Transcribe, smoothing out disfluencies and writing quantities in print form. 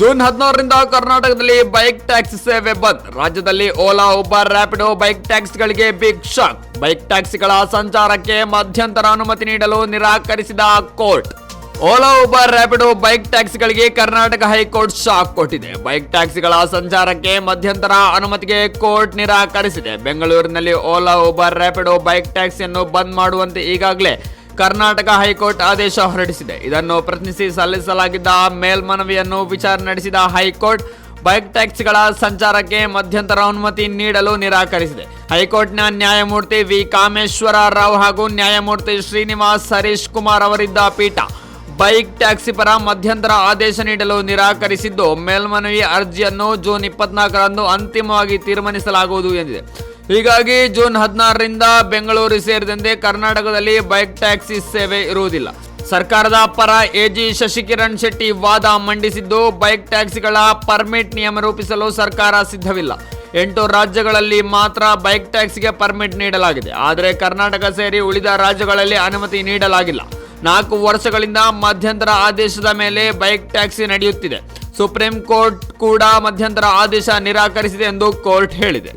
June 14ರಿಂದ ಕರ್ನಾಟಕದಲ್ಲಿ bike taxi ಸೇವೆ ಬಂದ್. ರಾಜ್ಯದಲ್ಲಿ ಓಲಾ, ಉಬರ್, ರ್ಯಾಪಿಡೋ ಬೈಕ್ ಟ್ಯಾಕ್ಸಿಗಳಿಗೆ ಬಿಗ್ ಶಾಕ್. ಬೈಕ್ ಟ್ಯಾಕ್ಸಿಗಳ ಸಂಚಾರಕ್ಕೆ ಮಧ್ಯಂತರ ಅನುಮತಿ ನೀಡಲು ನಿರಾಕರಿಸಿದ court. Ola, Uber, Rapido bike ಟ್ಯಾಕ್ಸಿಗಳಿಗೆ ಕರ್ನಾಟಕ ಹೈಕೋರ್ಟ್ ಶಾಕ್ ಕೊಟ್ಟಿದೆ. ಬೈಕ್ ಟ್ಯಾಕ್ಸಿಗಳ ಸಂಚಾರಕ್ಕೆ ಮಧ್ಯಂತರ ಅನುಮತಿಗೆ ಕೋರ್ಟ್ ನಿರಾಕರಿಸಿದೆ. ಬೆಂಗಳೂರಿನಲ್ಲಿ ಓಲಾ, ಉಬರ್, ರ್ಯಾಪಿಡೋ ಬೈಕ್ ಟ್ಯಾಕ್ಸಿಯನ್ನು ಬಂದ್ ಮಾಡುವಂತೆ ಈಗಾಗಲೇ ಕರ್ನಾಟಕ ಹೈಕೋರ್ಟ್ ಆದೇಶ ಹೊರಡಿಸಿದೆ. ಇದನ್ನು ಪ್ರಶ್ನಿಸಿ ಸಲ್ಲಿಸಲಾಗಿದ್ದ ಮೇಲ್ಮನವಿಯನ್ನು ವಿಚಾರಣೆ ನಡೆಸಿದ ಹೈಕೋರ್ಟ್ ಬೈಕ್ ಟ್ಯಾಕ್ಸಿಗಳ ಸಂಚಾರಕ್ಕೆ ಮಧ್ಯಂತರ ಅನುಮತಿ ನೀಡಲು ನಿರಾಕರಿಸಿದೆ. ಹೈಕೋರ್ಟ್ನ ನ್ಯಾಯಮೂರ್ತಿ ವಿ ಕಾಮೇಶ್ವರ ರಾವ್ ಹಾಗೂ ನ್ಯಾಯಮೂರ್ತಿ ಶ್ರೀನಿವಾಸ್ ಹರೀಶ್ ಕುಮಾರ್ ಅವರಿದ್ದ ಪೀಠ ಬೈಕ್ ಟ್ಯಾಕ್ಸಿ ಪರ ಮಧ್ಯಂತರ ಆದೇಶ ನೀಡಲು ನಿರಾಕರಿಸಿದ್ದು, ಮೇಲ್ಮನವಿ ಅರ್ಜಿಯನ್ನು ಜೂನ್ 24ರಂದು ಅಂತಿಮವಾಗಿ ತೀರ್ಮಾನಿಸಲಾಗುವುದು ಎಂದಿದೆ. ಹೀಗಾಗಿ ಜೂನ್ 16ರಿಂದ ಬೆಂಗಳೂರು ಸೇರಿದಂತೆ ಕರ್ನಾಟಕದಲ್ಲಿ ಬೈಕ್ ಟ್ಯಾಕ್ಸಿ ಸೇವೆ ಇರುವುದಿಲ್ಲ. ಸರ್ಕಾರದ ಪರ ಎಜಿ ಶಶಿಕಿರಣ್ ಶೆಟ್ಟಿ ವಾದ ಮಂಡಿಸಿದ್ದು, ಬೈಕ್ ಟ್ಯಾಕ್ಸಿಗಳ ಪರ್ಮಿಟ್ ನಿಯಮ ರೂಪಿಸಲು ಸರ್ಕಾರ ಸಿದ್ಧವಿಲ್ಲ. 8 ರಾಜ್ಯಗಳಲ್ಲಿ ಮಾತ್ರ ಬೈಕ್ ಟ್ಯಾಕ್ಸಿಗೆ ಪರ್ಮಿಟ್ ನೀಡಲಾಗಿದೆ. ಆದರೆ ಕರ್ನಾಟಕ ಸೇರಿ ಉಳಿದ ರಾಜ್ಯಗಳಲ್ಲಿ ಅನುಮತಿ ನೀಡಲಾಗಿಲ್ಲ. 4 ವರ್ಷಗಳಿಂದ ಮಧ್ಯಂತರ ಆದೇಶದ ಮೇಲೆ ಬೈಕ್ ಟ್ಯಾಕ್ಸಿ ನಡೆಯುತ್ತಿದೆ. ಸುಪ್ರೀಂ ಕೋರ್ಟ್ ಕೂಡ ಮಧ್ಯಂತರ ಆದೇಶ ನಿರಾಕರಿಸಿದೆ ಎಂದು ಕೋರ್ಟ್ ಹೇಳಿದೆ.